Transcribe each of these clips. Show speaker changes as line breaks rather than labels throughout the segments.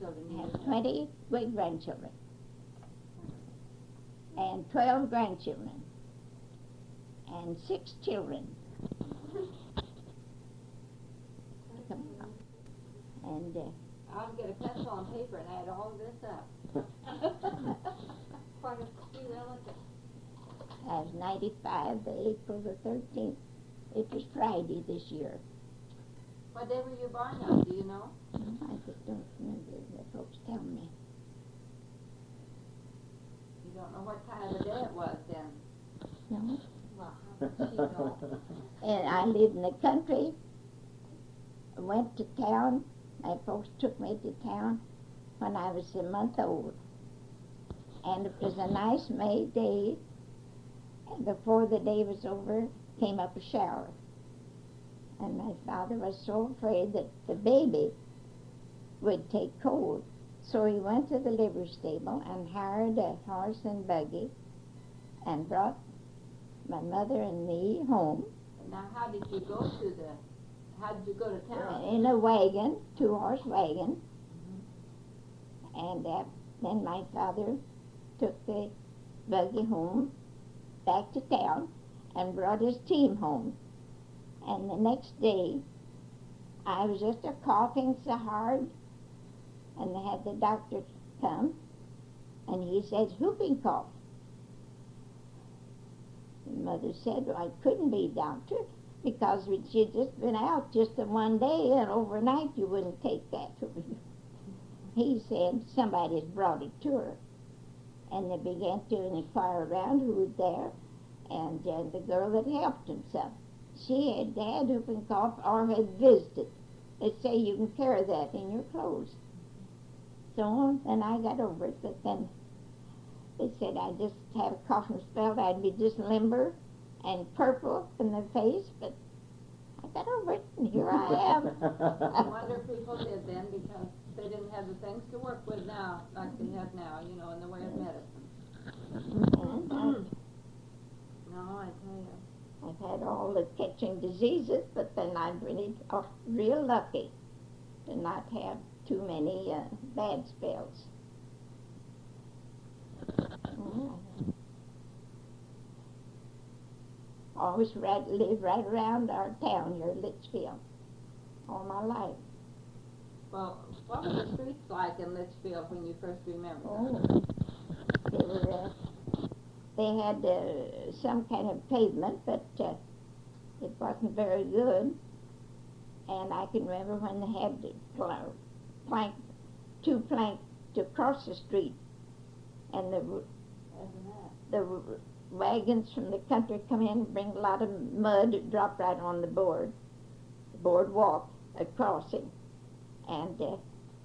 grandchildren do
I
you
have
have?
20 great-grandchildren and 12 grandchildren and 6 children. And
I'll get a pencil and paper and add all this up. Quite a few relatives.
I was 95, the April the 13th. It was Friday this year.
What day were you born on, do you know?
I just don't remember. The folks tell me.
You don't know what kind of a day it was then?
No.
Well, how could she know?
And I lived in the country. I went to town. My folks took me to town when I was a month old. And it was a nice May day. And before the day was over, came up a shower. And my father was so afraid that the baby would take cold. So he went to the livery stable and hired a horse and buggy and brought my mother and me home
Now, how did you go to town?
in a wagon, 2-horse wagon. And then my father took the buggy home back to town and brought his team home. And the next day, I was just a coughing so hard, and they had the doctor come, and he said, whooping cough. And Mother said, well, it couldn't be, doctor, because she'd just been out just the one day, and overnight you wouldn't take that. He said, somebody's brought it to her. And they began to inquire around who was there, and the girl that helped him some. She had had whooping cough or had visited. They say you can carry that in your clothes. So then I got over it, but then they said I just had a coughing spell. I'd be just limber and purple in the face, but I got over it, and here I am.
I wonder if people did then because they didn't have the things to work with now, like they have now, in the way of medicine.
And
No, I tell you.
I've had all the catching diseases, but then I'm really real lucky to not have too many bad spells. Always lived right around our town here, Litchfield, all my life.
Well, what were the streets like in Litchfield when you first remember
Oh, they were. They had some kind of pavement, but it wasn't very good. And I can remember when they had two planks to cross the street, and the wagons from the country come in and bring a lot of mud, drop right on the boardwalk crossing. And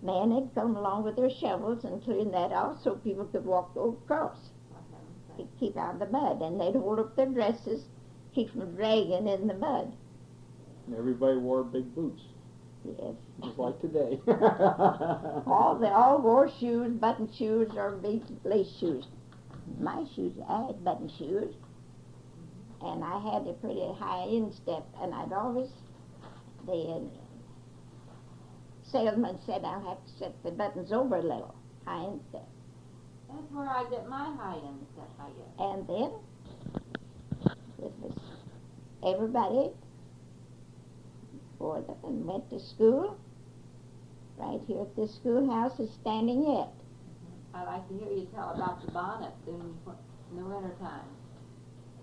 men had come along with their shovels and clearing that off so people could walk across. To keep out of the mud, and they'd hold up their dresses, keep from dragging in the mud.
And everybody wore big boots.
Yes.
Just like today.
all wore shoes, button shoes, or big lace shoes. My shoes, I had button shoes, and I had a pretty high instep, and the salesman said I'll have to set the buttons over a little, high instep.
That's where I get my high end stuff, I guess.
And then it was everybody for them and went to school. Right here at this schoolhouse is standing yet.
I like to hear you tell about the bonnet in the wintertime.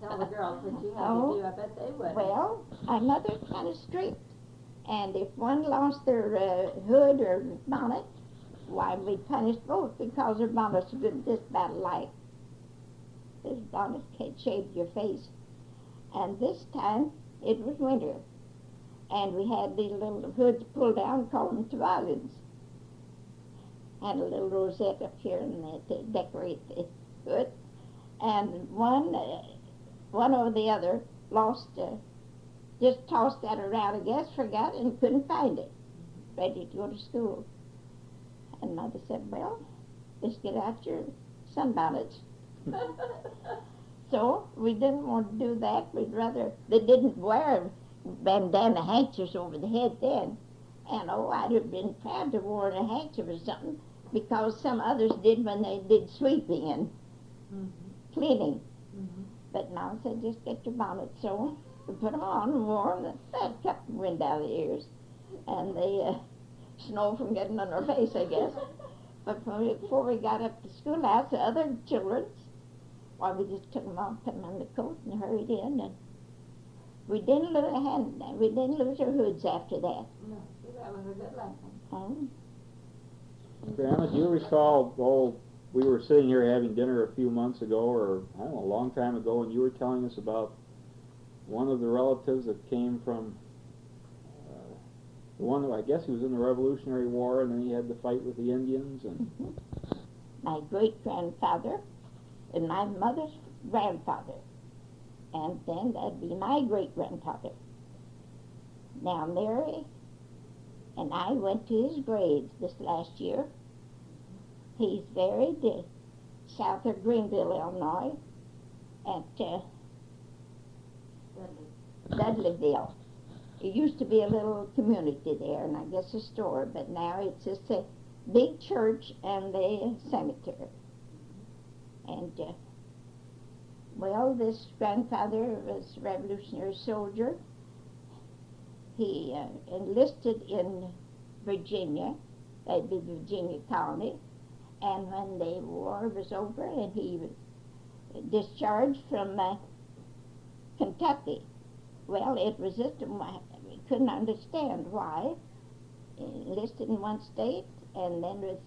Tell the girls what you had to do. I bet they would.
Well, my mother's kind of strict, and if one lost their hood or bonnet, why, we punished both because their bonnets were just about alike. This bonnet had shaved your face. And this time, it was winter. And we had these little hoods pulled down, called them toboggans. Had a little rosette up here and to decorate the hood. And one over the other lost, just tossed that around, I guess, forgot and couldn't find it. Ready to go to school. And Mother said, well, just get out your sunbonnets. So we didn't want to do that. We'd rather, they didn't wear bandana handkerchiefs over the head then. And oh, I'd have been proud to wear a handkerchief or something, because some others did when they did sweeping and cleaning. But Mom said, just get your bonnet sewn and put them on and wore them. That kept the wind out of the ears and the snow from getting on our face, I guess. But before we got up to schoolhouse, the other children, why, we just took them off, put them on the coat, and hurried in. And we didn't lose our hoods after that.
No, see, that was a good lesson.
Grandma, do you recall, we were sitting here having dinner a few months ago, or I don't know, a long time ago, and you were telling us about one of the relatives that came from the one who, I guess he was in the Revolutionary War, and then he had to fight with the Indians. And
My great-grandfather and my mother's grandfather, and then that'd be my great-grandfather. Now, Mary and I went to his grave this last year. He's buried south of Greenville, Illinois, at Dudleyville. It used to be a little community there, and I guess a store, but now it's just a big church and a cemetery. And, well, this grandfather was a Revolutionary soldier. He enlisted in Virginia, that'd be the Virginia colony, and when the war was over and he was discharged from Kentucky, well, it resisted. We couldn't understand why. Enlisted in one state and then was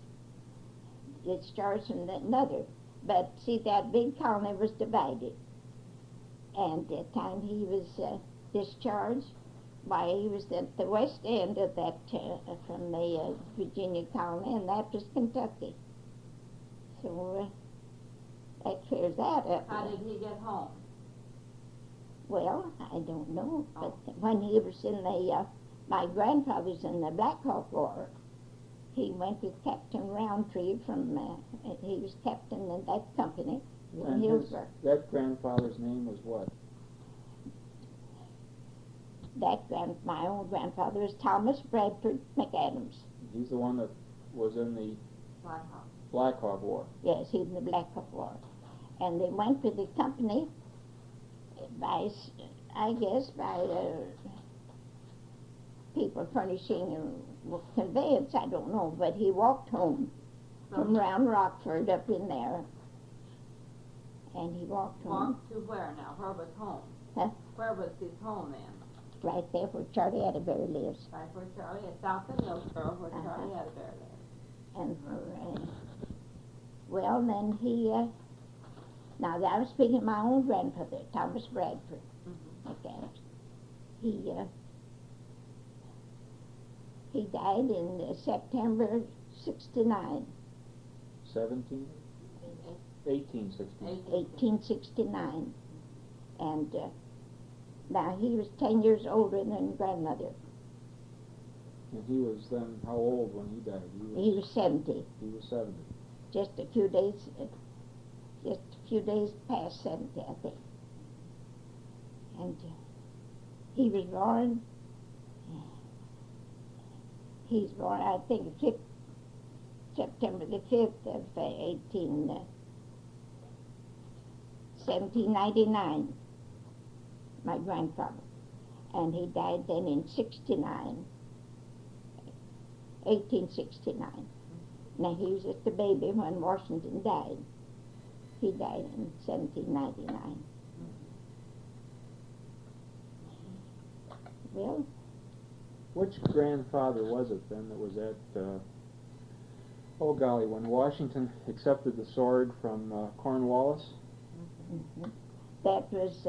discharged from another. But see, that big colony was divided. And the time he was discharged, why, he was at the west end of that, from the Virginia colony, and that was Kentucky. So that clears that up.
How did he get home?
Well, I don't know, but when he was in the, my grandfather's in the Black Hawk War, he went with Captain Roundtree from, he was captain in that company in Hillsborough.
That grandfather's name was what?
My own grandfather was Thomas Bradford McAdams.
He's the one that was in the
Blackhawk.
Black Hawk War.
Yes, he was in the Black Hawk War. And they went with the company by, I guess, by people furnishing a conveyance, I don't know, but he walked home from around Rockford up in there. And he walked home.
Walked to where now? Where was home?
Huh?
Where was his home then?
Right there where Charlie Atterbury lives.
Right where Charlie, south of Millsboro, where Charlie Atterbury lives.
And well, then he, now I was speaking of my own grandfather, Thomas Bradford McAdams. He died in September 69.
17? 1869.
1869. And now he was 10 years older than grandmother.
And he was then how old when he died?
He was 70.
He was 70.
Just a few days past 70, I think. And he was born, I think, September the 5th of 1799, my grandfather. And he died then in 1869. Now, he was just a baby when Washington died. He died in 1799. Well,
which grandfather was it then that was at, oh golly, when Washington accepted the sword from Cornwallis?
That was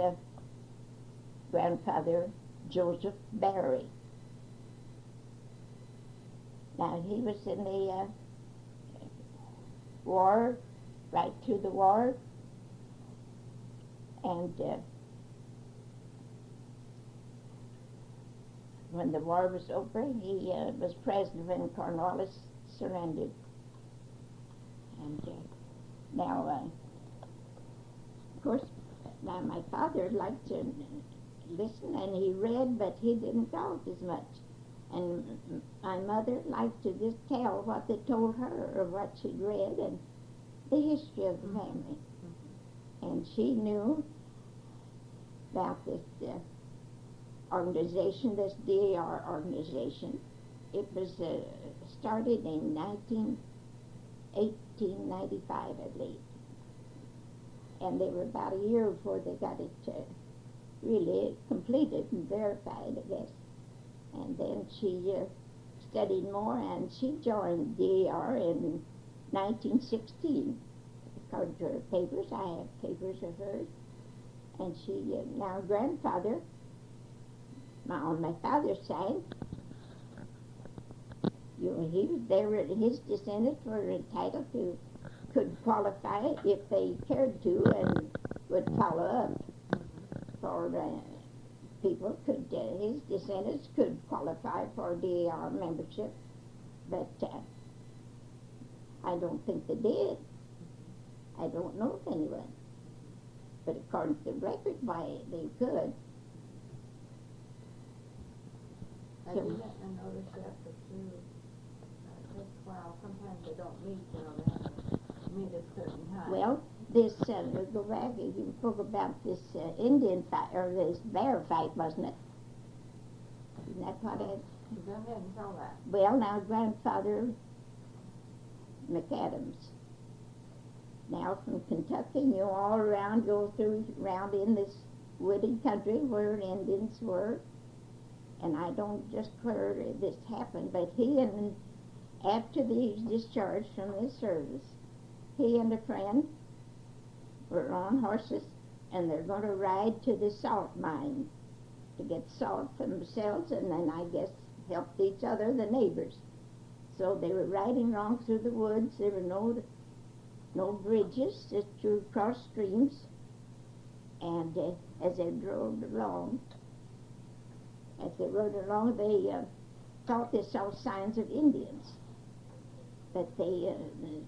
grandfather Joseph Barry. Now, he was in the war, right through the war, and when the war was over, he was present when Cornwallis surrendered. And now, of course, now my father liked to listen, and he read, but he didn't talk as much. And my mother liked to just tell what they told her or what she'd read and the history of the family. And she knew about this organization, this DAR organization. It was started in 1895, I believe. And they were about a year before they got it really completed and verified, I guess. And then she studied more, and she joined DAR in 1916. According to her papers, I have papers of hers. And she, now grandfather, on my father's side, he was there, his descendants were entitled to, could qualify if they cared to and would follow up for people could, his descendants could qualify for DAR membership, but I don't think they did. I don't know of anyone. But according to the record, why they could.
I didn't notice that, but too, just, wow, sometimes they don't meet, you know, they have to meet at certain times.
Well, this, go back, you spoke about this Indian fight, or this bear fight, wasn't it? Isn't that what it?
Go ahead and tell that.
Well, now, grandfather McAdams. Now, from Kentucky, you all around, go through, around in this wooded country where Indians were. And I don't just where this happened, but he and, after he was discharged from his service, he and a friend were on horses, and they're going to ride to the salt mine to get salt for themselves, and then I guess help each other, the neighbors. So they were riding along through the woods. There were no bridges, just to cross streams. And as they rode along, they thought they saw signs of Indians. But they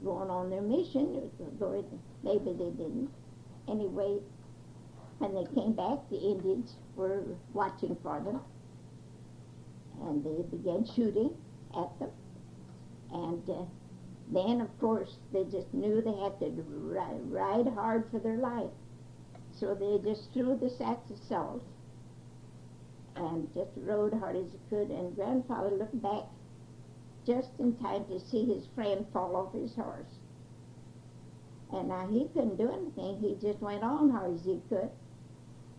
going on their mission, maybe they didn't. Anyway, when they came back, the Indians were watching for them, and they began shooting at them. And then, of course, they just knew they had to ride hard for their life. So they just threw the sacks of salt and just rode hard as they could. And grandfather looked back just in time to see his friend fall off his horse. And now he couldn't do anything. He just went on hard as he could.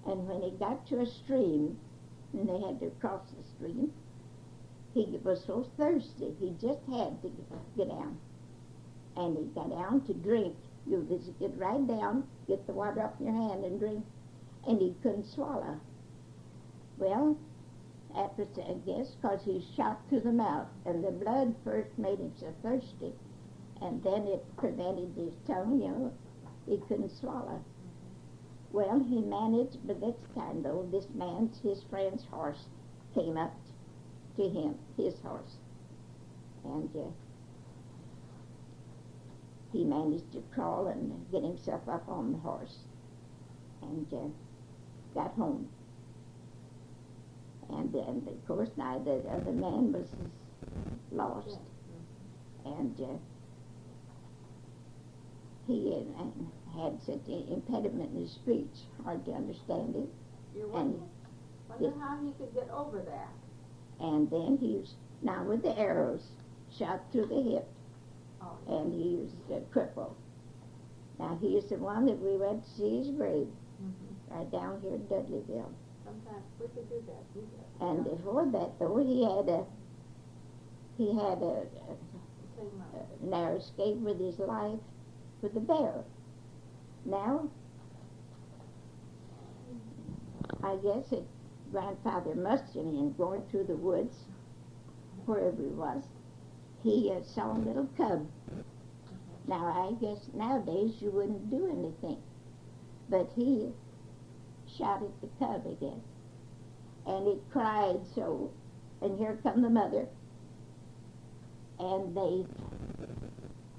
And when he got to a stream, and they had to cross the stream, he was so thirsty, he just had to get down. And he got down to drink. You just get right down, get the water up in your hand and drink. And he couldn't swallow. Well, after, I guess, because he shot through the mouth, and the blood first made him so thirsty, and then it prevented his tongue, you know, he couldn't swallow. Well, he managed, but next time, though, his friend's horse came up to him, his horse, and he managed to crawl and get himself up on the horse, and got home. And then, of course, now the other man was lost. And he had such an impediment in his speech, hard to understand him.
You wonder how he could get over that.
And then he was, now with the arrows, shot through the hip, and he was crippled. Now he is the one that we went to see his grave, right down here in Dudleyville.
Sometimes we could do that.
And before that, though, he had a narrow escape with his life with the bear. Now, I guess grandfather must have been going through the woods, wherever he was. He saw a little cub. Now, I guess nowadays you wouldn't do anything, but he shot at the cub, I guess. And it cried so, and here come the mother. And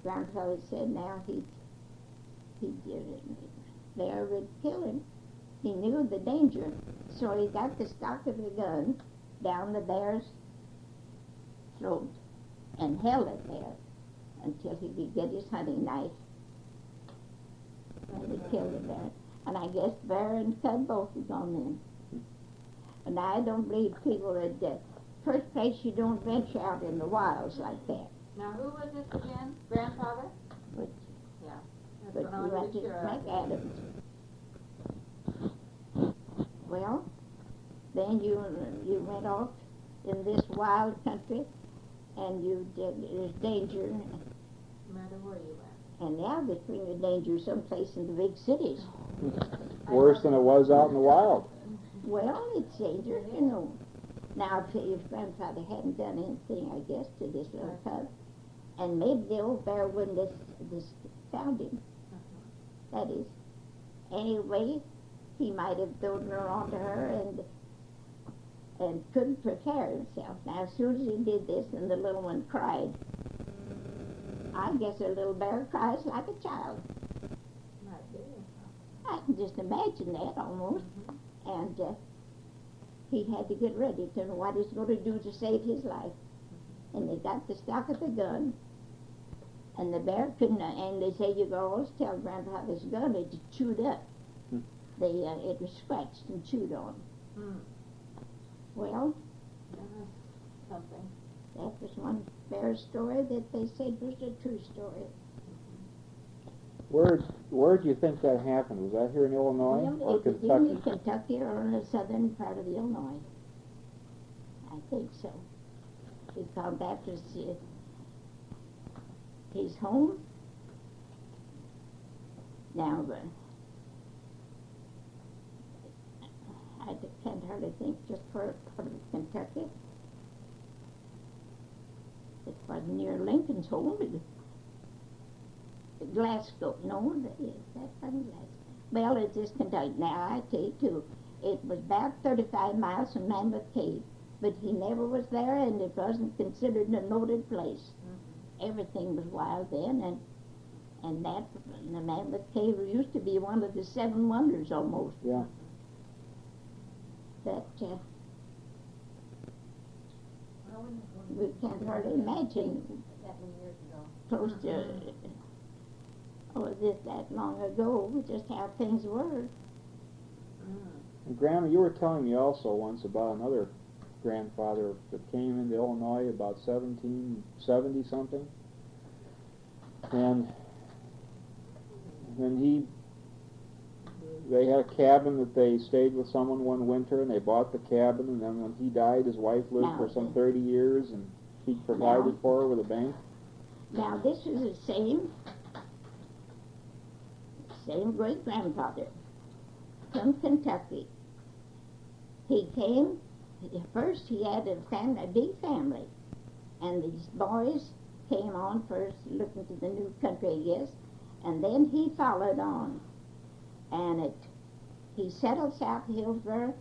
grandfather said now they would kill him. He knew the danger, so he got the stock of the gun down the bear's throat and held it there until he could get his hunting knife. And he killed it there. And I guess bear and cub both are gone then. And I don't believe people that, first place, you don't venture out in the wilds like that.
Now, who was this again? Grandfather?
But,
Yeah.
but
That's what I
you
wanted
have
to
to
be sure of.
make Adams. Well, then you went off in this wild country, and there's danger,
No matter where you went.
and now there's plenty of danger someplace in the big cities.
Worse than it was out in the wild.
Well, it's dangerous, you know. Now, if his grandfather hadn't done anything, I guess, to this little cub, and maybe the old bear wouldn't have just found him. That is. Anyway, he might have thrown her onto her and couldn't prepare himself. Now, as soon as he did this, and the little one cried, I guess a little bear cries like a child.
Might be.
I can just imagine that almost. And he had to get ready to know what he's going to do to save his life. And they got the stock of the gun, and the bear couldn't, and they say you can always tell Grandfather's gun, it's chewed up. It was scratched and chewed on. Well,
Something.
that was one bear story that they said was a true story.
Where do you think that happened? Was that here in Illinois
Well,
or
it was either
Kentucky?
Kentucky or in the southern part of Illinois. I think so. Because that was his home. Now, I can't hardly think just for part of Kentucky. It was near Lincoln's home. Glasgow. No, that wasn't Glasgow. Well, it's just Kentucky. Now, I tell you, too, it was about 35 miles from Mammoth Cave, but he never was there, and it wasn't considered a noted place. Everything was wild then, and the Mammoth Cave used to be one of the 7 wonders almost.
Yeah.
But we can't hardly imagine
That many years ago.
close to, that long ago, just how things were.
And Grandma, you were telling me also once about another grandfather that came into Illinois about 1770 something, and then they had a cabin that they stayed with someone one winter, and they bought the cabin, and then when he died, his wife lived for some 30 years, and he provided for her with a bank.
Now, this is the same great-grandfather from Kentucky. He came, first he had a big family, and these boys came on first looking to the new country, I guess, and then he followed on. And he settled south of Hillsborough.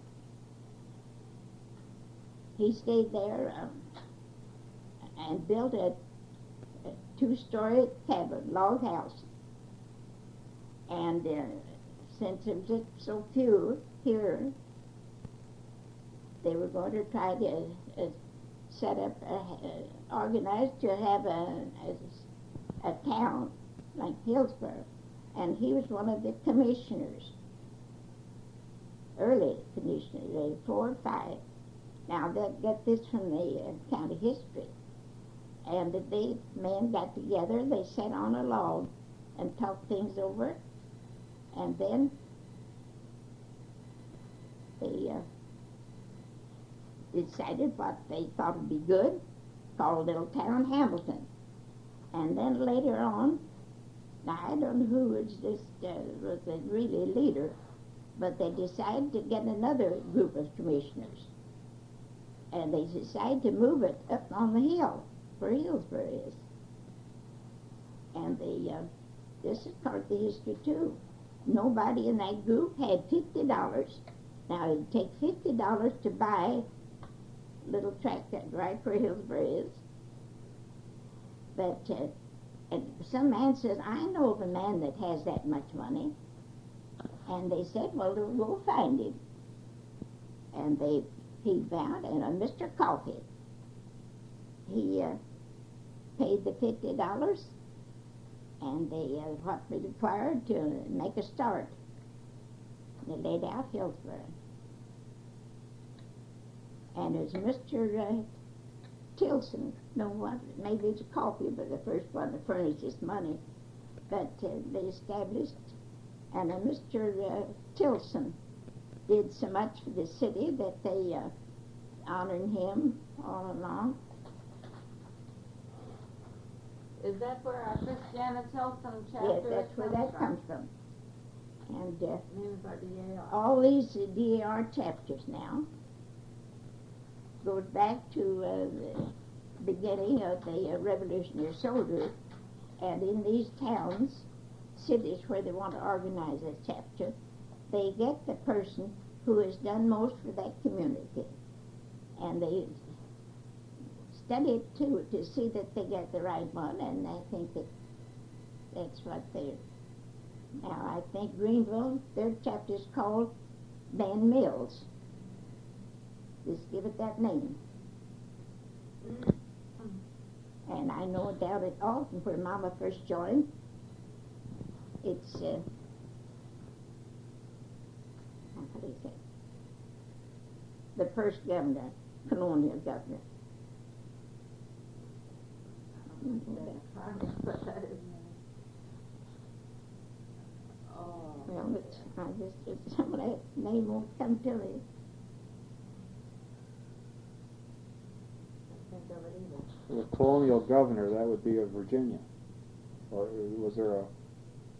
He stayed there and built a 2-story cabin, log house. And since there was just so few here, they were going to try to set up, organize to have a town like Hillsborough. And he was one of the commissioners, early commissioners, there were 4 or 5. Now, get this from the county history. And the men got together, they sat on a log and talked things over, and then they decided what they thought would be good, called little town Hamilton. And then later on, now I don't know who was the really leader, but they decided to get another group of commissioners. And they decided to move it up on the hill where Hillsborough is. And this is part of the history too. Nobody in that group had $50. Now it'd take $50 to buy a little tract right where Hillsborough is. But and some man says, I know of a man that has that much money. And they said, well, they'll go find him. And he found, and Mr. Coffee, he paid the $50 and they what was required to make a start. They laid out Hillsborough. And as Mr. Tilson, no what, maybe it's a coffee, but the first one to furnish this money, but they established, and Mr. Tilson did so much for the city that they honored him all along.
Is that where our Christiana Tilson chapter
Yes, that's where that comes from. And
Named by DAR.
all these DAR chapters now goes back to the beginning of the Revolutionary Soldiers, and in these towns, cities where they want to organize a chapter, they get the person who has done most for that community, and they study it too to see that they get the right one, and I think that that's what they're. Now, I think Greenville, their chapter is called Ben Mills. Just give it that name. And I know down at Alton, where Mama first joined, it's, how do you say, the first governor, colonial governor.
But that is
Well, it's some of that name won't come to me.
think of it either.
The colonial governor, that would be of Virginia. Or was there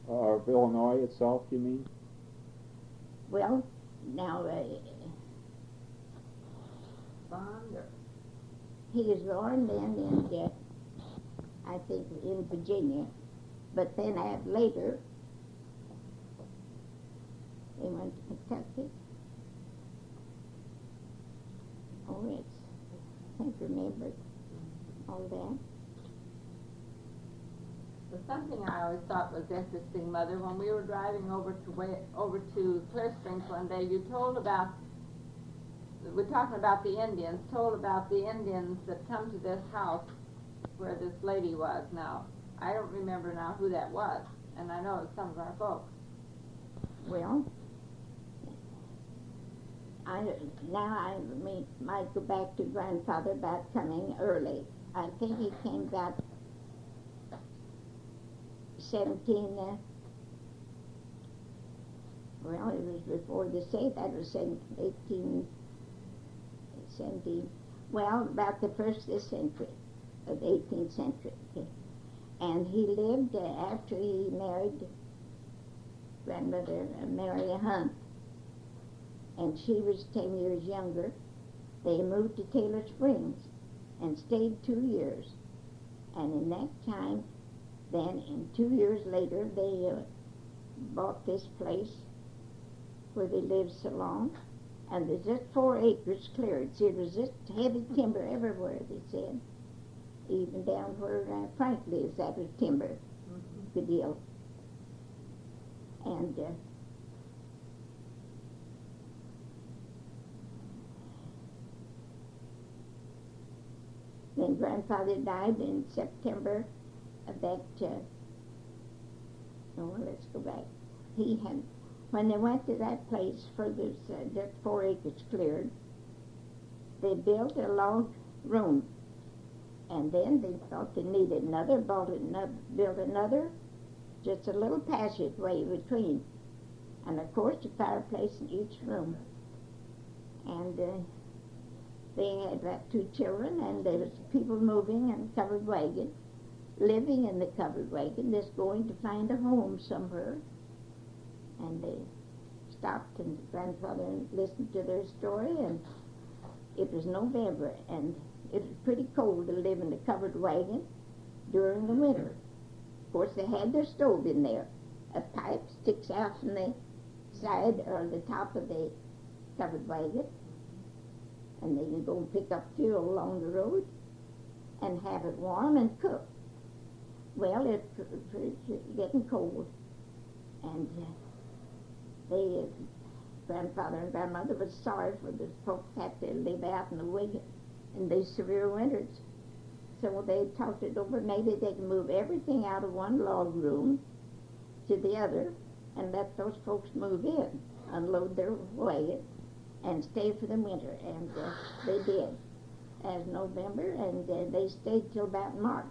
of Illinois itself, you mean?
Well, now,
Bond or
he was born then in, I think, in Virginia, but then later, they went to Kentucky. Oh, I can't remember all that.
But something I always thought was interesting, Mother, when we were driving over to Clear Springs one day, you told about, we're talking about the Indians, told about the Indians that come to this house where this lady was. Now, I don't remember now who that was, and I know it's some of our folks.
Well, I might go back to Grandfather about coming early. I think he came about 17, well, it was before the Saint, that was 1817, well, about the first of the century, of the 18th century. Okay. And he lived after he married grandmother Mary Hunt, and she was 10 years younger. They moved to Taylor Springs and stayed 2 years. And in that time, then, and 2 years later, they bought this place where they lived so long, and there's just 4 acres cleared. See, it was just heavy timber everywhere, they said. Even down where Frank lives, that was timber, good deal. And then Grandfather died in September of that, let's go back. He had, when they went to that place for this, just 4 acres cleared, they built a log room. And then they thought they needed another, built another, just a little passageway between. And of course, a fireplace in each room. And they had about 2 children, and there was people moving in a covered wagon, living in the covered wagon, just going to find a home somewhere. And they stopped, and Grandfather listened to their story, and it was November, and it was pretty cold to live in the covered wagon during the winter. Of course, they had their stove in there. A pipe sticks out from the side or the top of the covered wagon, and they can go and pick up fuel along the road and have it warm and cook. Well, it's getting cold, and Grandfather and Grandmother was sorry for the folks had to live out in the wagon in these severe winters. So they talked it over. Maybe they can move everything out of one log room to the other and let those folks move in, unload their wagon, and stay for the winter. And they did as November, and they stayed till about March.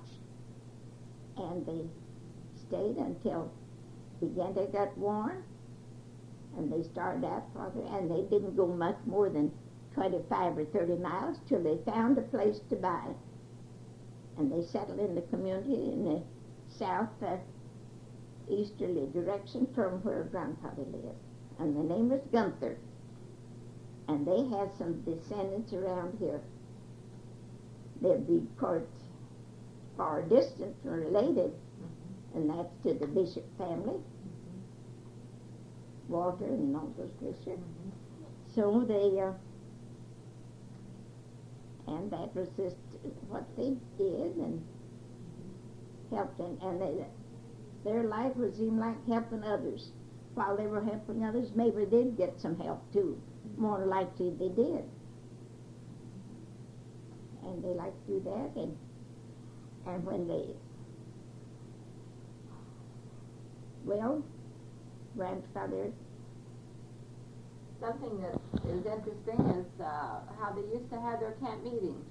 And they stayed until began to get warm, and they started out farther, and they didn't go much more than 25 or 30 miles till they found a place to buy. And they settled in the community in the south-easterly direction from where Grandfather lived. And the name was Gunther. And they had some descendants around here. They'd be, of course, far distant and related, and that's to the Bishop family, Walter and all those Christians. So they, and that was just what they did and helped, and their life was seemed like helping others. While they were helping others, maybe they'd get some help too. More likely they did. And they like to do that, and when they, well, Grandfather.
Something that is interesting is how they used to have their camp meetings.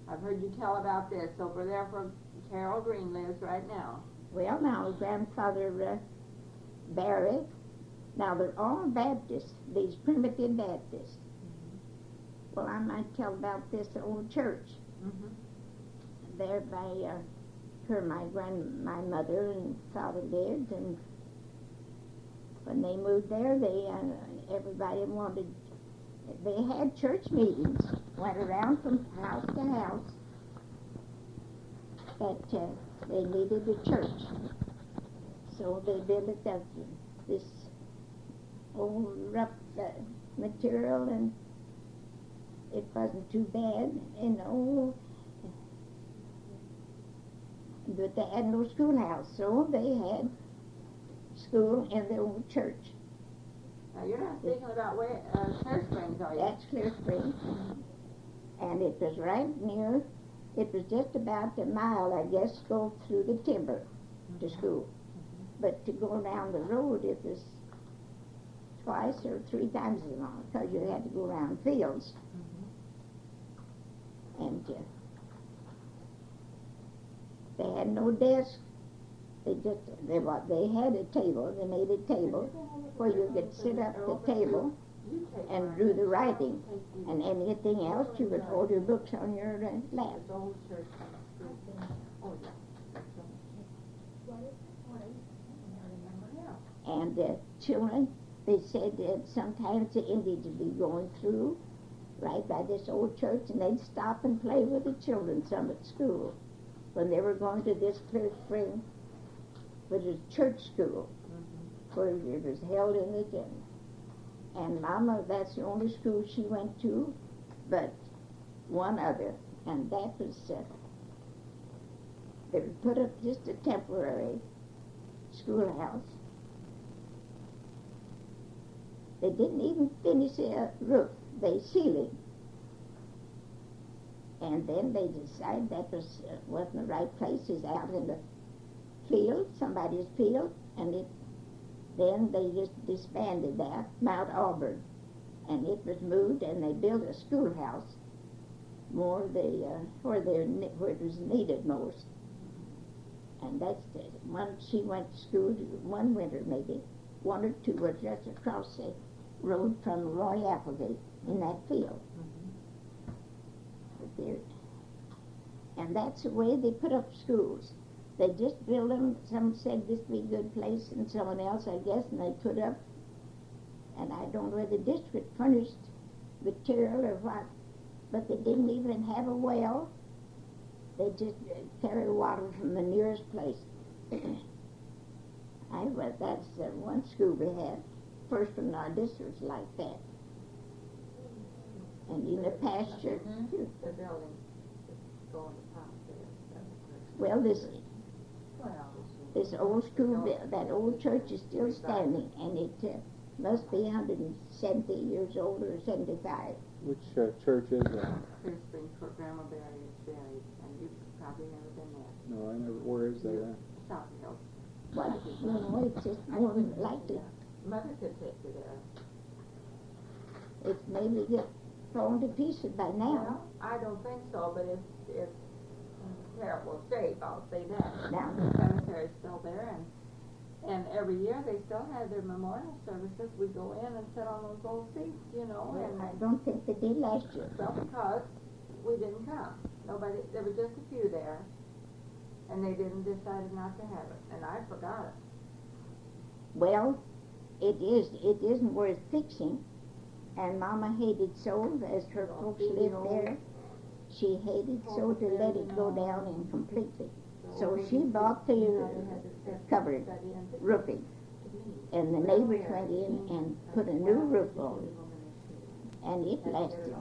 I've heard you tell about this over there where Carol Green lives right now.
Well, now, Grandfather Barry, now they're all Baptists, these primitive Baptists. Well, I might tell about this old church there by where my mother and father lived, and when they moved there, they everybody wanted. They had church meetings, went around from house to house, that they needed a church, so they built it up this old rough material, and it wasn't too bad, but they had no schoolhouse, so they had school in the old church.
Now, you're not speaking about Clear Springs, are you?
That's Clear Springs. And it was right near, it was just about a mile, I guess, go through the timber to school. But to go down the road, it was twice or three times as long, because you had to go around fields. And they had no desk. They had a table. They made a table where you could sit up at the table and do the writing, and anything else you would hold your books on your lap. And children, they said that sometimes the Indians would be going through right by this old church, and they'd stop and play with the children, some at school, when they were going to this Clear Spring, which was church school, where it was held in the gym. And Mama, that's the only school she went to, but one other, and that was, they would put up just a temporary schoolhouse. They didn't even finish a roof. They sealed it. And then they decided that wasn't the right place. It's out in the field, somebody's field, and then they just disbanded that, Mount Auburn, and it was moved, and they built a schoolhouse more where it was needed most. And that's she went to school one winter, maybe one or two, was just across the road from Roy Applegate in that field. And that's the way they put up schools. They just built them. Some said this would be a good place, and someone else, I guess, and they put up. And I don't know whether the district furnished material or what, but they didn't even have a well. They just carried water from the nearest place. That's one school we had. First one in our district was like that. And in the pasture, too.
The building going to top there.
Well, this old school, that old church is still standing, and it must be 170 years old or 75.
Which church is that?
Clear Springs, where Grandma Barry is buried, and you probably never been there.
No, I never. Where is that at?
South Hills.
Well, you know, it's just more than likely.
Mother could take you there.
It's maybe get thrown to pieces by now.
Well, I don't think so, but it's in terrible shape, I'll say that.
Now,
The cemetery's still there, and every year they still have their memorial services. We go in and sit on those old seats, you know,
well,
and
I don't think they did last year.
well, because we didn't come. Nobody, there were just a few there, and they decided not to have it, and I forgot it.
Well, it isn't worth fixing. And Mama hated so, as her folks lived there, she hated so to let it go down in completely. So she bought the covered roofing, and the neighbors went in and put a new roof on it. And it lasted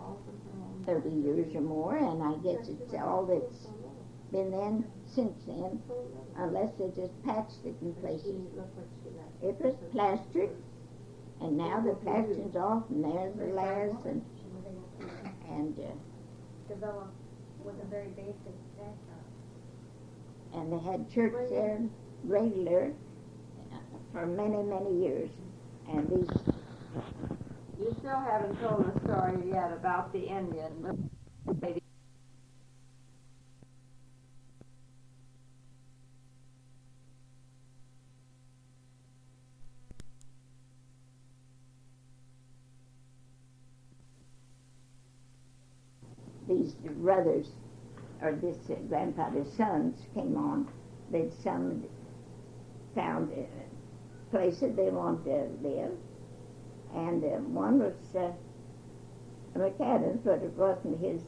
30 years or more, and I guess it's all that's been then since then, unless they just patched it in places. It was plastered, and now the plaster's off, and there's the laths, and
Developed with a very basic background.
and they had church there regular for many, many years. And these,
You still haven't told the story yet about the Indian lady.
these brothers, or this grandfather's sons came on. They'd some found places they wanted to live, and one was McAdams, but it wasn't his.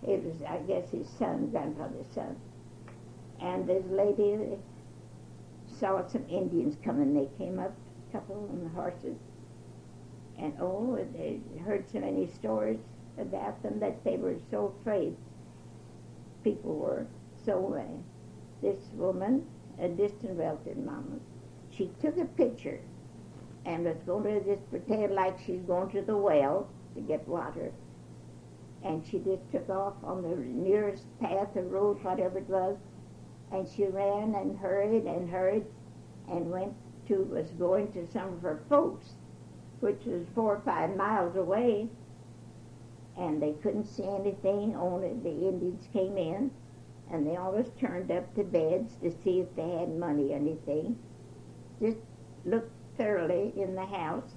It was, I guess, his son, grandfather's son. And this lady saw some Indians coming. They came up, a couple on the horses, and they heard so many stories about them that they were so afraid. People were. So this woman, a distant relative, Mama, she took a picture and was going to just pretend like she's going to the well to get water. And she just took off on the nearest path or road, whatever it was, and she ran and hurried and was going to some of her folks, which was 4 or 5 miles away, and they couldn't see anything. Only the Indians came in, and they always turned up the beds to see if they had money or anything. Just looked thoroughly in the house,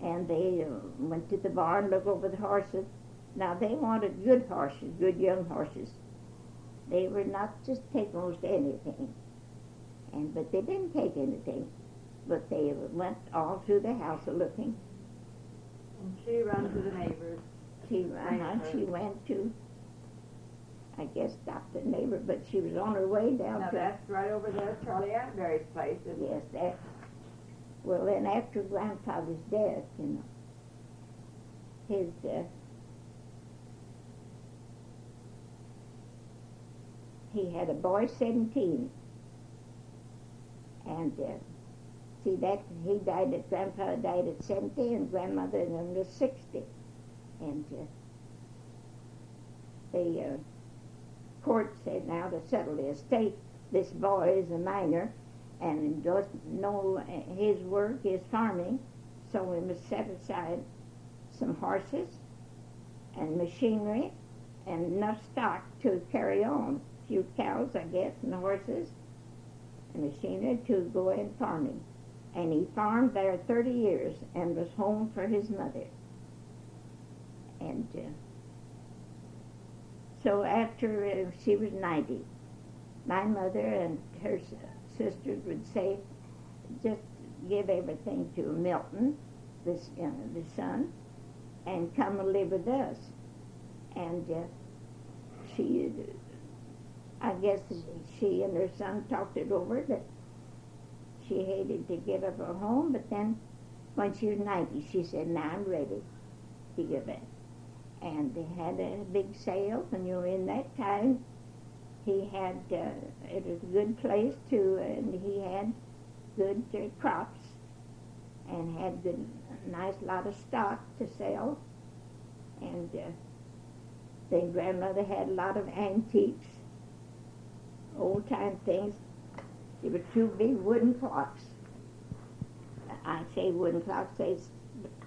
and they went to the barn, looked over the horses. Now, they wanted good horses, good young horses. They were not just taking almost anything, but they didn't take anything. But they went all through the house looking.
And she ran to the neighbors.
She went to, I guess, stopped the neighbor, but she was on her way down
Now
to.
that's right over there, Charlie Attenbury's place, isn't it?
Yes, that. Well, then after grandfather's death, his he had a boy 17, and see that grandfather died at 70, and grandmother then was 60, and the court said now to settle the estate, this boy is a minor and doesn't know his work is farming, so we must set aside some horses and machinery and enough stock to carry on. A few cows, I guess, and horses and machinery to go in farming. And he farmed there 30 years and was home for his mother. And so after she was 90, my mother and her sisters would say, just give everything to Milton, the son, and come and live with us. And I guess she and her son talked it over that she hated to give up her home, but then when she was 90, she said, now I'm ready to give it. And they had a big sale, and in that time, he had, it was a good place too, and he had good crops, and had nice lot of stock to sell, and Then grandmother had a lot of antiques, old-time things. There were two big wooden clocks. I say wooden clocks, they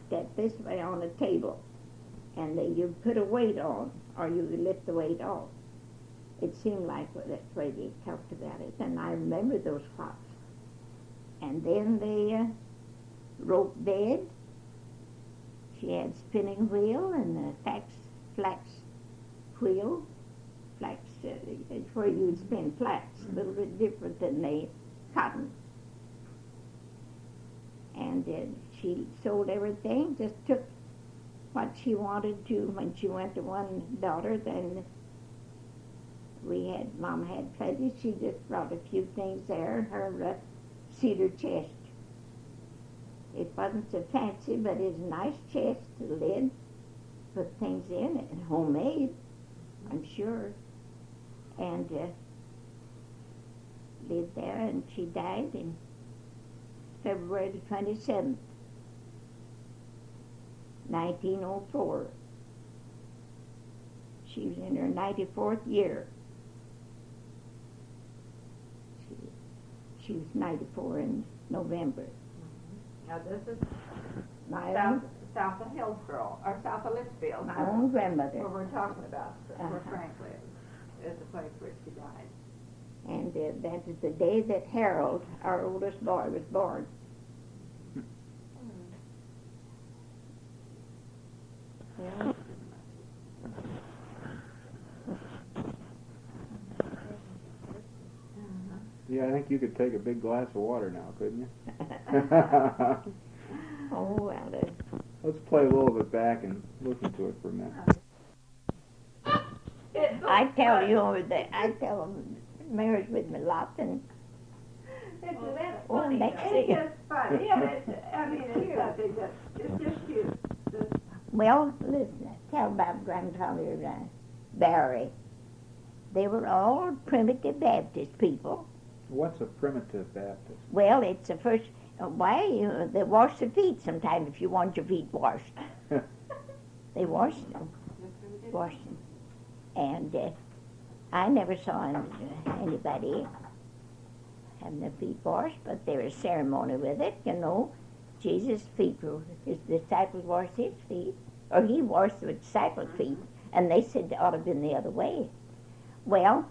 set this way on a table, and you put a weight on, or you could lift the weight off. It seemed like that's the way they talked about it, and I remember those clocks. And then the rope bed. She had spinning wheel and a flax wheel. Flax, it's where you'd spin flax, a little bit different than the cotton. And she sold everything, just took what she wanted to. When she went to one daughter, then Mom had plenty. She just brought a few things there, her cedar chest. It wasn't so fancy, but it's a nice chest, a lid, put things in it, and homemade, I'm sure. And lived there, and she died in February the 27th, 1904. She was in her 94th year. She was 94 in November.
Now this is
My
south of Hillsborough, or south of Litchfield.
my own grandmother.
Where we're talking about, where
Uh-huh.
Frank lives, is the place where she died.
And that is the day that Harold, our oldest boy, was born. Yeah.
Yeah, I think you could take a big glass of water now, couldn't you?
Oh, well,
Let's play a little bit back and listen to it for a minute.
I tell you over there, I tell them marriage with me lots, and
That's
oh,
funny.
next
It's
thing.
just funny. Yeah, it's nothing. It's just cute.
Well, listen, tell about grandfather Barry. They were all primitive Baptist people.
What's a primitive Baptist?
Well, it's the first. They wash their feet sometime if you want your feet washed. They wash them. And I never saw anybody having their feet washed, but there was ceremony with it, you know. Jesus' feet were, his disciples washed his feet, or he washed the disciples' feet, and they said they ought to have been the other way. Well,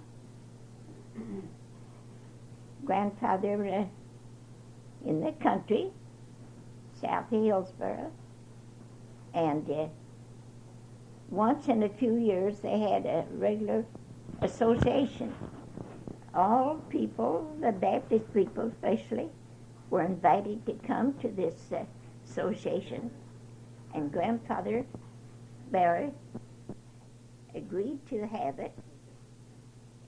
grandfather in the country, south of Hillsborough, and once in a few years they had a regular association. All people, the Baptist people especially, were invited to come to this association, and grandfather Barry agreed to have it,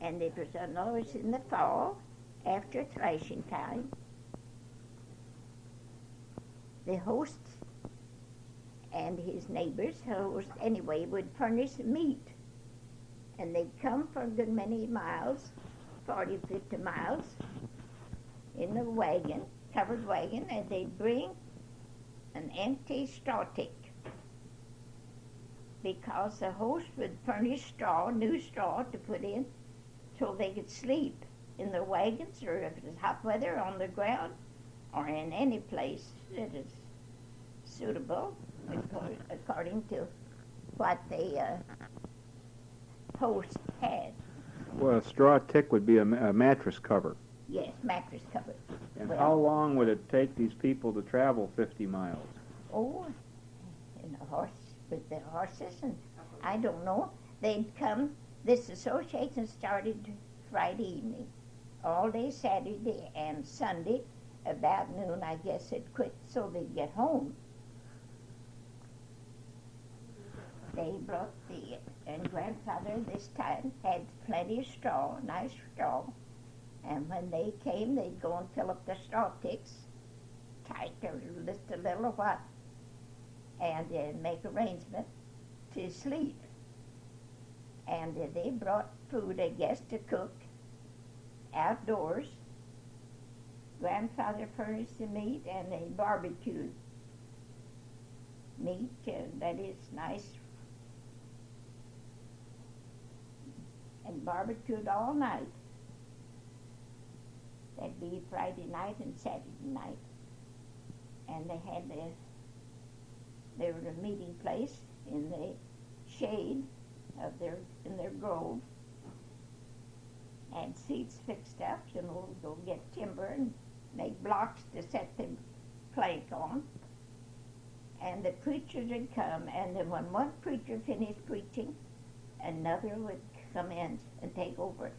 and it was always in the fall after threshing time. The host and his neighbors, anyway, would furnish meat, and they'd come for a good many miles, 40, 50 miles, in a wagon, covered wagon, and they'd bring an empty straw tick, because the host would furnish straw, new straw to put in, so they could sleep in the wagons, or if it was hot weather, on the ground, or in any place that is suitable according to what the host had.
Well, a straw tick would be a mattress cover.
Yes, mattress cover.
And
Well-
how long would it take these people to travel 50 miles?
Oh, and a horse with the horses, and I don't know. They'd come. This association started Friday evening, all day Saturday and Sunday. About noon, I guess it quit, so they'd get home. They brought and grandfather this time had plenty of straw, nice straw, and when they came, they'd go and fill up the straw ticks, tight or just a little or what, and make arrangement to sleep. And they brought food, I guess, to cook outdoors. Grandfather furnished the meat, and they barbecued meat, that is nice and barbecued all night. That'd be Friday night and Saturday night. And they had there was a meeting place in the shade of in their grove. Had seats fixed up, go get timber and make blocks to set the plank on. And the preachers would come, and then when one preacher finished preaching, another would come in and take over.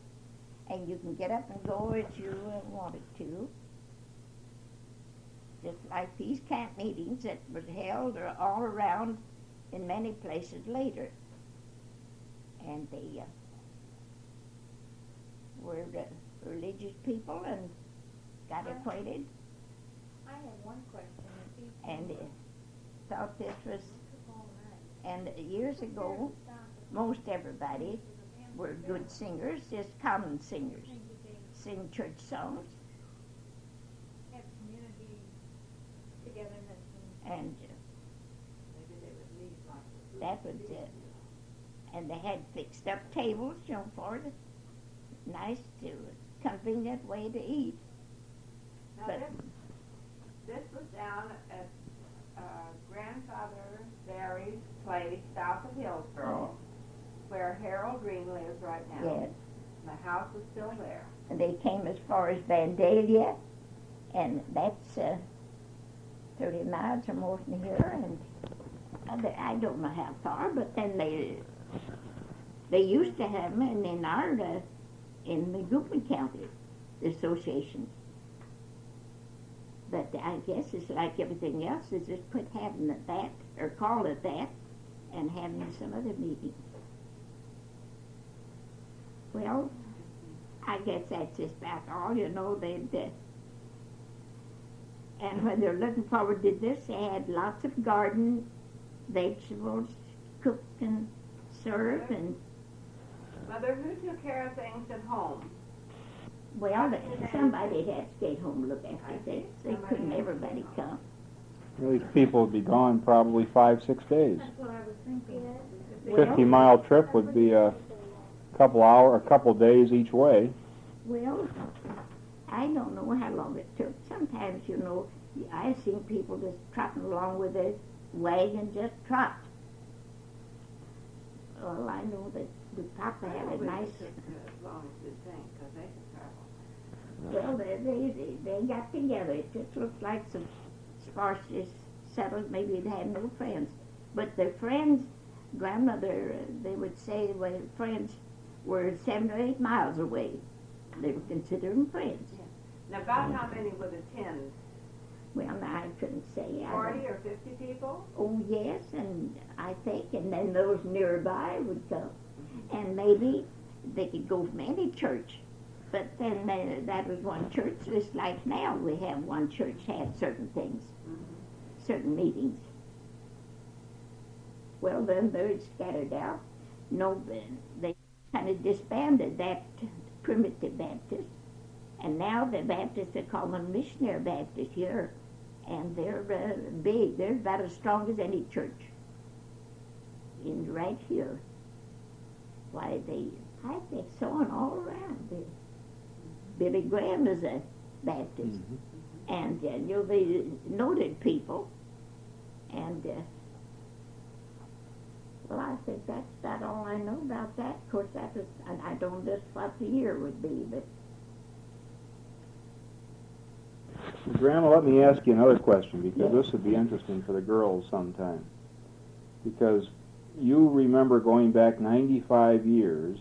And you can get up and go as you wanted to. Just like these camp meetings that was held all around in many places later. And they were religious people and got acquainted.
I have one question.
And thought this was, and years ago, most everybody were good singers, just common singers, sing church songs.
Have community togetherness.
And that was it. And they had fixed up tables, for the nice, convenient way to eat.
Now
But
this was down at Grandfather Barry's place south of Hillsborough, where Harold Green lives right now.
yes,
The house is still there.
and they came as far as Vandalia, and that's 30 miles or more from here, and I don't know how far, but then they used to have them in our in Magoupin County, the association. But I guess it's like everything else, is just quit having it that, or call it that, and having some other meetings. Well, I guess that's just about all, and when they're looking forward to this, they had lots of garden vegetables cooked and served, and
Mother, who took care of things at home?
well, somebody had to stay home and look after things. They couldn't everybody come.
Well, these people would be gone probably 5-6 days.
That's what I was thinking.
50-mile trip would be a couple days each way.
Well, I don't know how long it took. Sometimes, I've seen people just trotting along with a wagon, just trot. Well, I know that the Papa had a nice.
As long as you think, because they can travel.
Well, they got together. It just looked like some sparsely settled. Maybe they had no friends, but their friends, grandmother, they would say, well, friends were 7 or 8 miles away. They would consider them friends.
Now, about how many would attend?
Well, I couldn't say.
40 or 50 people?
Oh, yes, and I think, and then those nearby would come. And maybe they could go from any church. But then that was one church, just like now we have one church had certain things, certain meetings. Well, then they're scattered out. No, they kind of disbanded that primitive Baptist. And now the Baptists are called them missionary Baptists here. And they're big. They're about as strong as any church right here. Why, I think so on all around. Billy Graham is a Baptist. And, they noted people. And, well, I think that's about all I know about that. Of course, and I don't know just what the year would be, but.
Grandma, let me ask you another question, because this would be interesting for the girls sometime. Because you remember going back 95 years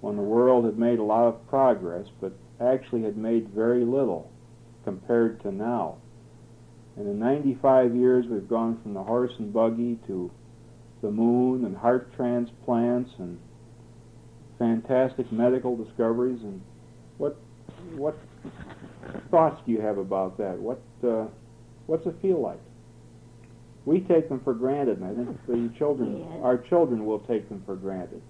when the world had made a lot of progress, but actually had made very little compared to now. And in 95 years, we've gone from the horse and buggy to the moon and heart transplants and fantastic medical discoveries. And what thoughts do you have about that? What's it feel like? We take them for granted, and I think the children, our children, will take them for granted.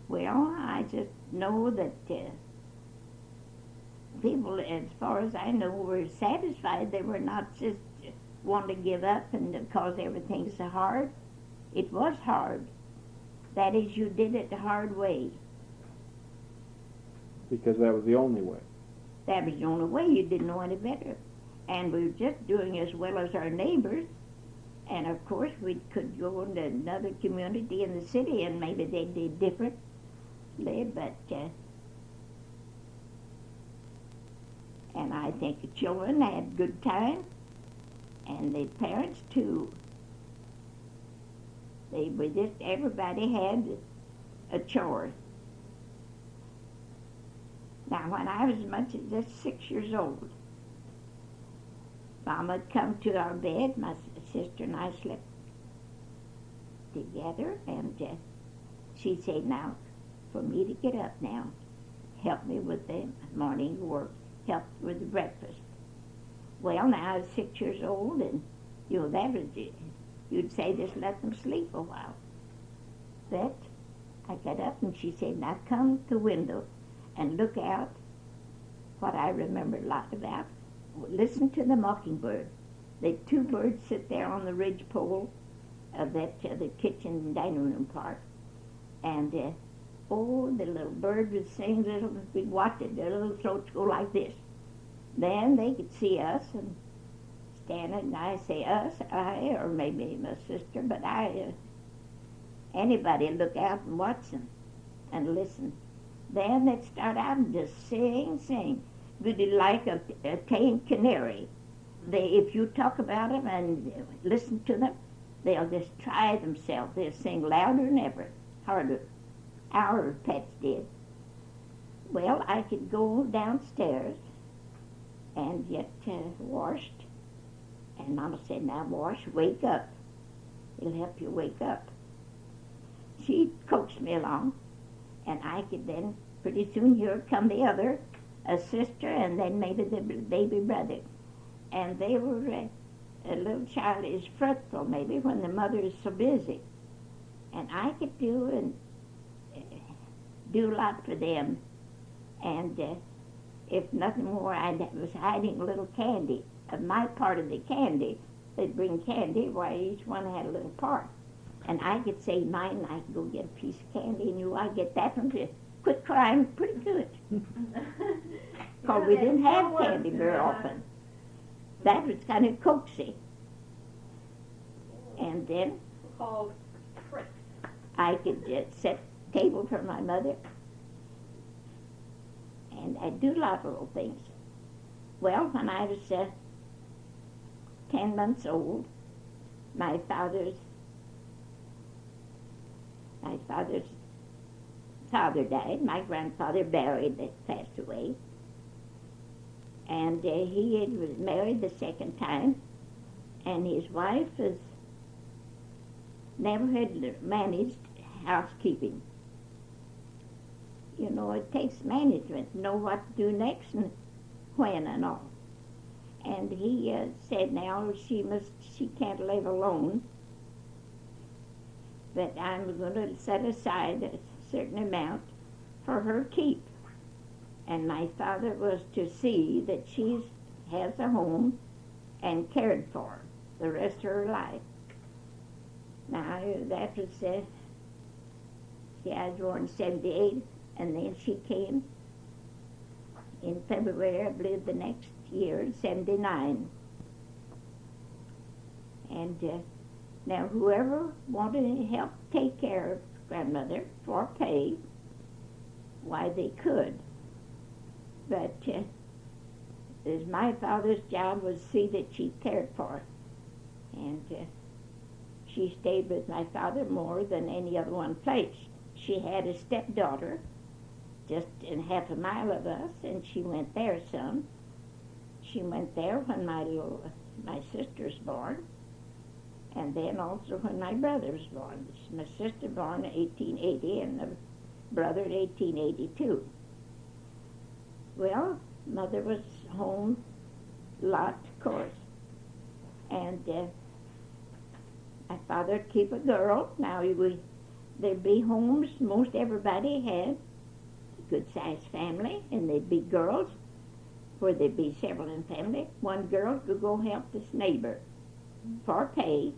Well, I just know that people, as far as I know, were satisfied. They were not just wanting to give up and because everything's so hard. It was hard, That is, you did it the hard way.
Because that was the only way.
That was the only way. You didn't know any better. And we were just doing as well as our neighbors. And of course, we could go into another community in the city and maybe they did differently, but and I think the children had good time, and the parents too. Everybody had a chore. Now, when I was as much as just 6 years old, Mama would come to our bed, my sister and I slept together, and she'd say, now, for me to get up now, help me with the morning work, help with the breakfast. Well, now I was 6 years old, and, that was it. You'd say, just let them sleep a while. But I got up, and she said, now come to the window and look out. What I remember a lot about, listen to the mockingbird. The two birds sit there on the ridge pole of the kitchen and dining room part. And, the little bird would sing, we'd watch it, their little throats go like this. Then they could see us and stand it, and I say us, I, or maybe my sister, but anybody look out and watch them and listen. Then they'd start out and just sing. Good like a tame canary. If you talk about them and listen to them, they'll just try themselves. They'll sing louder than ever, harder. Our pets did. Well, I could go downstairs and get washed. And Mama said, now wash, wake up. It'll help you wake up. She'd coax me along, and I could then, pretty soon here come the other, a sister, and then maybe the baby brother. And they were, a little child is fretful maybe when the mother is so busy. And I could do a lot for them. And if nothing more, I was hiding a little candy. Of my part of the candy, they'd bring candy, why each one had a little part. And I could say mine, and I could go get a piece of candy, and I get that from you. Quit crying, pretty good. Because we didn't have candy very often. That was kind of coaxy. And then
Called tricks.
I could set table for my mother, and I'd do a lot of little things. Well, when I was 10 months old, my father's father died. My grandfather buried that passed away. And he was married the second time, and his wife never had managed housekeeping. It takes management to know what to do next and when and all. And he said now she can't live alone, but I'm going to set aside a certain amount for her keep. And my father was to see that she has a home and cared for the rest of her life. Now, that was, I was born in 78, and then she came in February, I believe, the next year, 79. And now whoever wanted to help take care of grandmother for pay, why, they could. But as my father's job was to see that she cared for her. And she stayed with my father more than any other one place. She had a stepdaughter just in half a mile of us, and she went there some. She went there when my sister was born, and then also when my brother was born. My sister born in 1880 and the brother in 1882. Well, mother was home a lot, of course. And my father would keep a girl. Now, there'd be homes, most everybody had a good-sized family, and there'd be girls where there'd be several in family. One girl could go help this neighbor for pay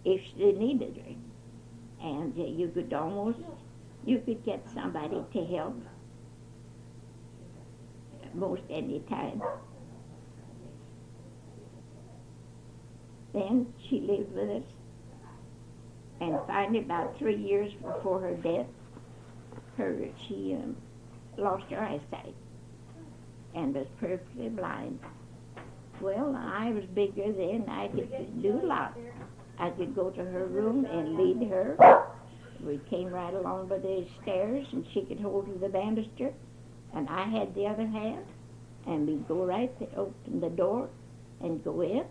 if they needed her. And you could get somebody to help most any time. Then she lived with us, and finally, about 3 years before her death, she lost her eyesight and was perfectly blind. Well, I was bigger then. I could do a lot. I could go to her room and lead her. We came right along by the stairs, and she could hold to the banister, and I had the other hand, and we'd go right there, open the door, and go in,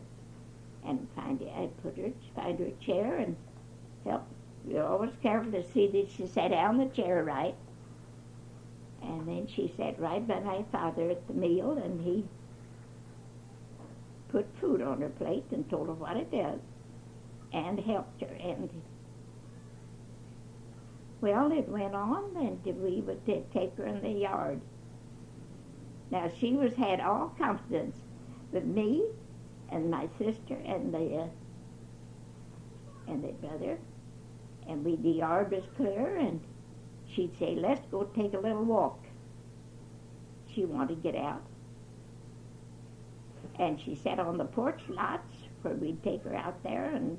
and find her a chair and help. We were always careful to see that she sat down in the chair right. And then she sat right by my father at the meal, and he put food on her plate and told her what it was, and helped her. And well, it went on, and we would take her in the yard. Now she had all confidence with me and my sister and the brother, and the yard was clear, and she'd say, "Let's go take a little walk." She wanted to get out. And she sat on the porch lots where we'd take her out there, and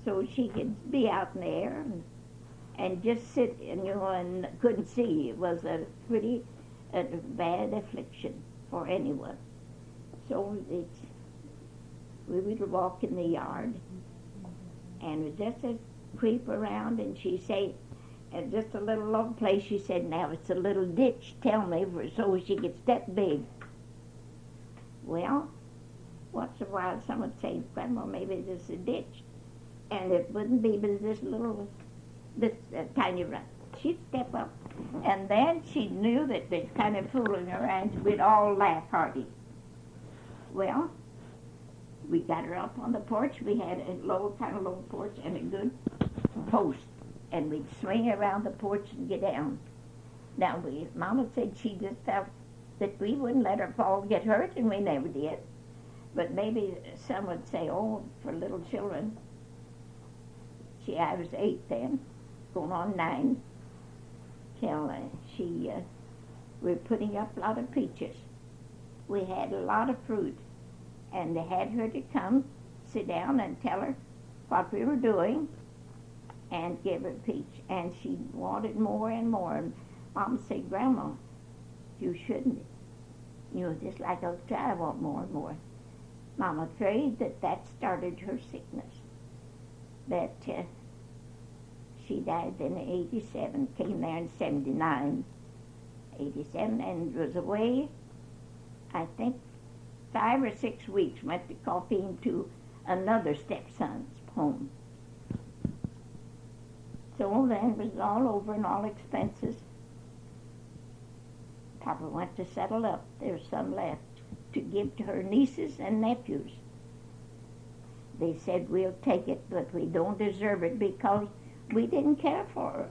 so she could be out in the air and just sit, and couldn't see. It was a pretty bad affliction for anyone. So we would walk in the yard, and it was just a creep around, and she'd say, at just a little low place, she said, "Now it's a little ditch, tell me, so she could step big." Well, once in a while someone would say, "Grandma, maybe this is a ditch." And it wouldn't be but this tiny run. She'd step up, and then she knew that they're kind of fooling her, and we'd all laugh hearty. Well, we got her up on the porch. We had a kind of low porch and a good post, and we'd swing around the porch and get down. Now, Mama said she just felt that we wouldn't let her fall and get hurt, and we never did. But maybe some would say, "Oh, for little children." I was 8 then, going on 9, till we were putting up a lot of peaches. We had a lot of fruit, and they had her to come sit down and tell her what we were doing and give her a peach. And she wanted more and more. And Mom said, "Grandma, you shouldn't. Just like I was trying, I want more and more." Mom afraid that started her sickness. That she died in 87, came there in 79, 87, and was away, I think, 5 or 6 weeks, went to Coffee to another stepson's home. So then it was all over and all expenses. Papa went to settle up. There's some left to give to her nieces and nephews. They said, "We'll take it, but we don't deserve it because we didn't care for her."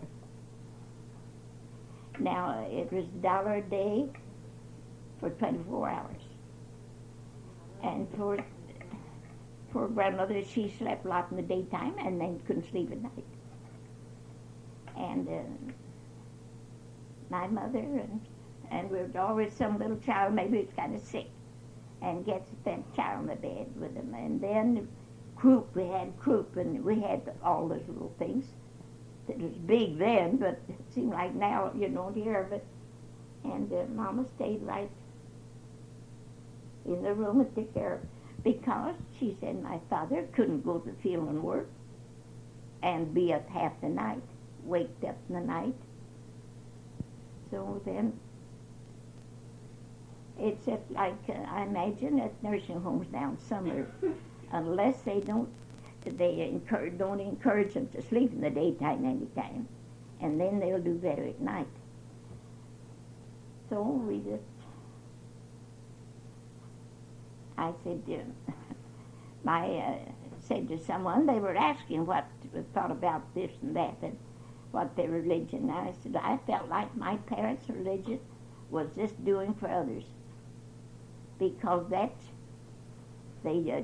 Now, it was $1 a day for 24 hours. And for grandmother, she slept a lot in the daytime and then couldn't sleep at night. And my mother, and there was always some little child, maybe was kind of sick, and gets that child in the bed with them. And then we had croup, and we had all those little things. It was big then, but it seemed like now you don't hear of it. And Mama stayed right in the room and took care of her, because she said my father couldn't go to the field and work and be up half the night, waked up in the night. So then it's just like I imagine at nursing homes down summer, unless they don't encourage them to sleep in the daytime anytime, and then they'll do better at night. So I said, said to someone, they were asking what thought about this and that, and what their religion. And I said, I felt like my parents' religion was just doing for others, because they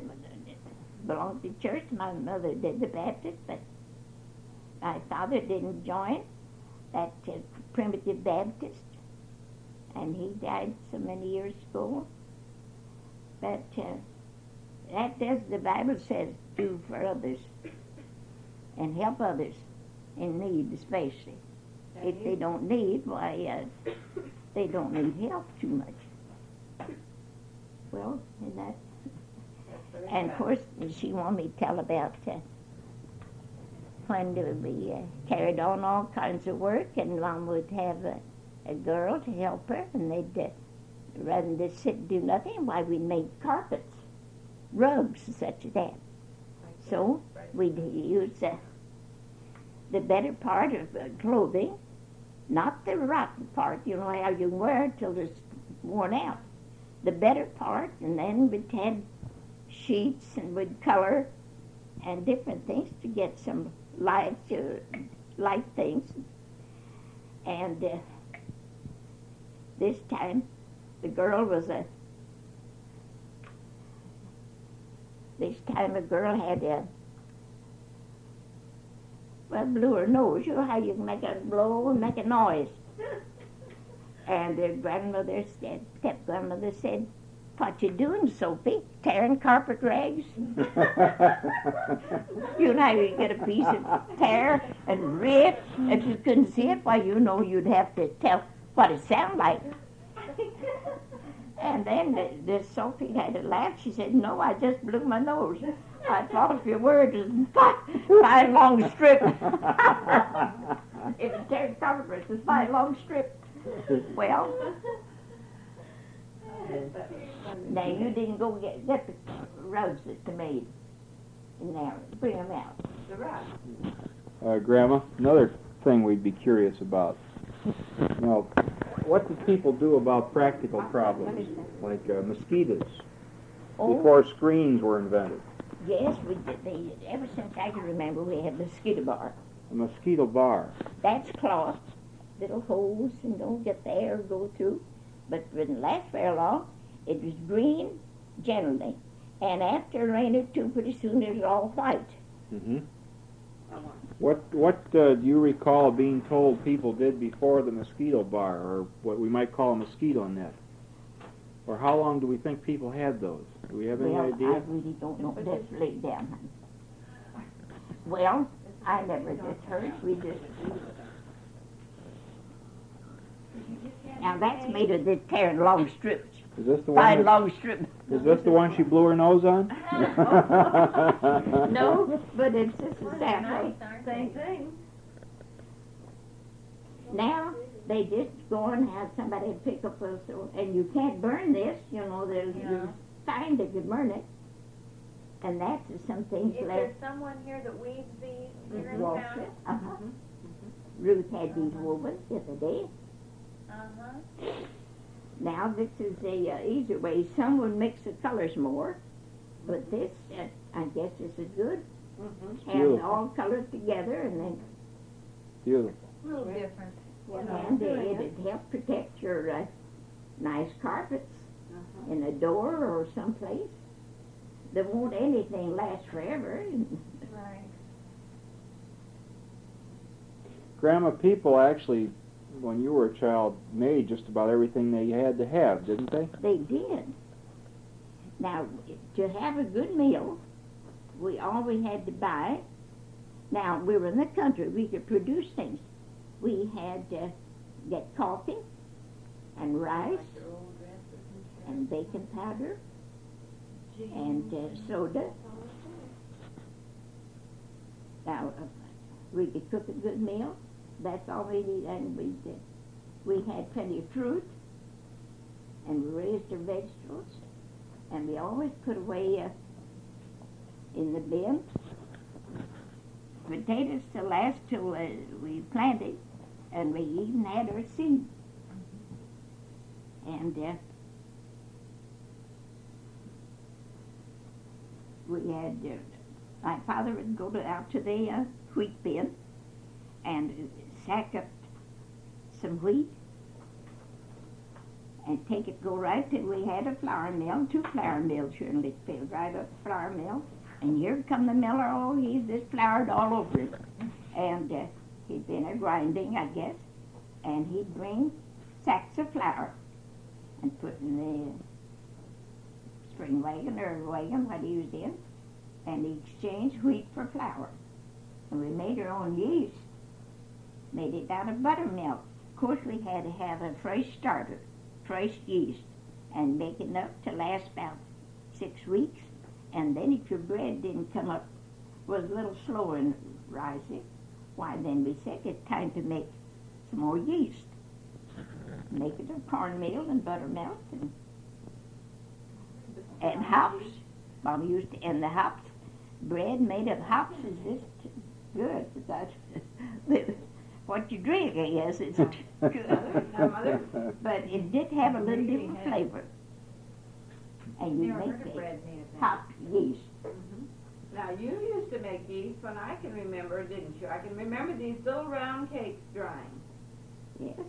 belonged to church. My mother did the Baptist, but my father didn't join that primitive Baptist, and he died so many years ago. But that does, the Bible says, do for others and help others in need, especially. If they don't need, why, they don't need help too much. Well, and that, and of course, she wanted me to tell about when we carried on all kinds of work, and Mom would have a girl to help her, and they'd, rather than just sit and do nothing, why, we'd make carpets, rugs, such as that. So we'd use the better part of clothing, not the rotten part, you know how you wear it till it's worn out. The better part, and then we'd have sheets and we'd color and different things to get some light things. And this time the girl was this time a girl had blew her nose. You know how you can make a blow and make a noise. And her grandmother said, step-grandmother said, "What you doing, Sophie? Tearing carpet rags?" You know how you get a piece of tear and rip, if you couldn't see it, why, you know you'd have to tell what it sounded like. And then the Sophie had a laugh. She said, "No, I just blew my nose. I thought if your word is fine long strip." If you tear carpet, it's a fine long strip. Well, now you didn't go get the rugs that they made in there. Bring them out. The rugs.
Grandma, another thing we'd be curious about. You know, what did people do about practical problems, like mosquitoes, before screens were invented?
Yes, we did. Ever since I can remember, we had mosquito bar.
A mosquito bar.
That's cloth, little holes, and don't get the air go through. But it didn't last very long. It was green, generally. And after a rain or two, pretty soon it was all white.
Mm-hmm. What do you recall being told people did before the mosquito bar, or what we might call a mosquito net? Or how long do we think people had those? Do we have any idea?
I really don't know. Let's lay it down, honey. Well, I never just heard. We just... Now that's made of this tearing long strips.
Is this the
Fine
one?
long strip.
Is this the one she blew her nose on?
No, but it's just a sample.
Same thing.
Now they just go and have somebody pick up a, and you can't burn this. You know, there's sign that you burn it, and that's some things
Is
left.
there someone here that weaves these here in
Walks
town?
it. Uh-huh. Ruth had these woven the other day.
Uh-huh.
Now this is a easier way. Some would mix the colors more, but this, I guess, this is good.
Mm-hmm.
Have
Beautiful.
all colors together, and then
Beautiful.
A little different.
and it'd help protect your nice carpets in a door or someplace. There won't anything last forever.
Right.
Grandma, people actually, when you were a child, made just about everything they had to have, didn't they?
They did. Now, to have a good meal, we always had to buy. Now, we were in the country. We could produce things. We had to get coffee and rice and baking powder and soda. Now, we could cook a good meal. That's all we needed. And we had plenty of fruit, and we raised our vegetables, and we always put away in the bin potatoes to last till we planted, and we even had our seed. And we had, my father would go out to the wheat bin and sack up some wheat and take it, go right till we had a flour mill, 2 flour mills here in Litchfield, right up the flour mill. And here come the miller, oh, he's just floured all over it. And he'd been a grinding, I guess, and he'd bring sacks of flour and put in the spring wagon or wagon, what he was in, and he exchanged wheat for flour. And we made our own yeast, made it out of buttermilk. Of course, we had to have a fresh starter, fresh yeast, and make enough to last about 6 weeks. And then if your bread didn't come up, was a little slower in rising, why then we said it's time to make some more yeast. Make it of cornmeal and buttermilk and hops. Mom used to, and the hops, bread made of hops is just good. That's what you drink, I guess. It's good. But it did have a little different flavor. And you make it hop yeast.
Now, you used to make yeast when I can remember, didn't you? I can remember these little round cakes drying.
Yes.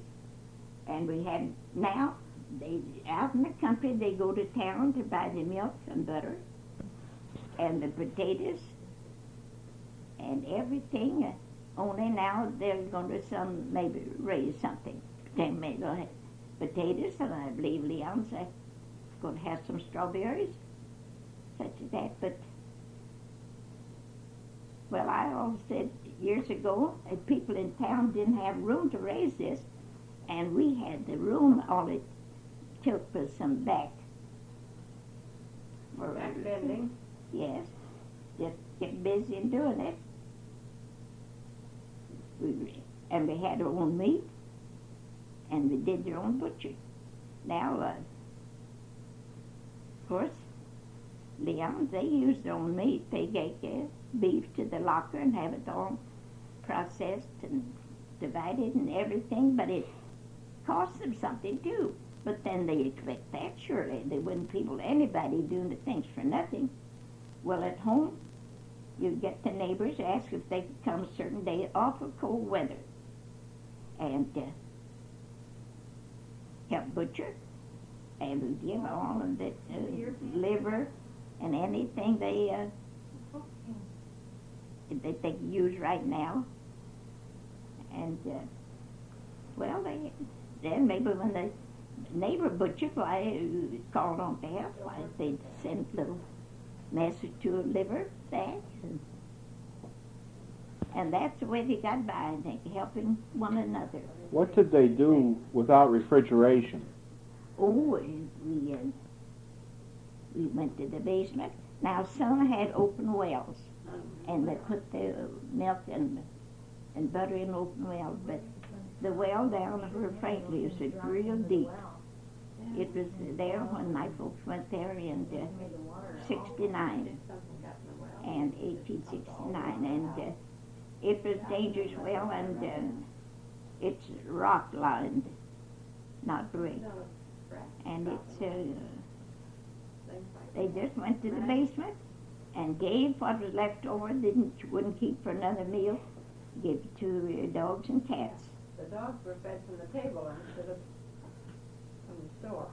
And we had, now, they out in the country, they go to town to buy the milk and butter and the potatoes and everything. Only now they're going to maybe raise something. They may go have potatoes, and I believe Leon's going to have some strawberries, such as that. But, well, I always said years ago that people in town didn't have room to raise this, and we had the room. All it took was some back.
Back bending?
Yes. Just get busy in doing it. And we had our own meat, and we did their own butcher. Now, of course, Leon, they use their own meat. They take beef to the locker and have it all processed and divided and everything, but it costs them something too. But then they expect that, surely. They wouldn't people, anybody doing the things for nothing. Well, at home, you get the neighbors, ask if they could come a certain day, awful cold weather, and help butcher. And we give all of the liver and anything they can use right now. And, well, then maybe when the neighbor butcher called on behalf, they'd send a little message to a liver sack. And that's the way they got by, I think, helping one another.
What did they do without refrigeration?
Oh, we went to the basement. Now, some had open wells, and they put the milk and butter in open wells, but the well down where Frank lives is real deep. It was there when my folks went there in 69 and 1869, and it was dangerous well, and it's rock lined, not brick, and it's they just went to the basement and gave what was left over. Wouldn't keep for another meal. Gave it to dogs and cats.
The dogs were fed from the table instead of from the store.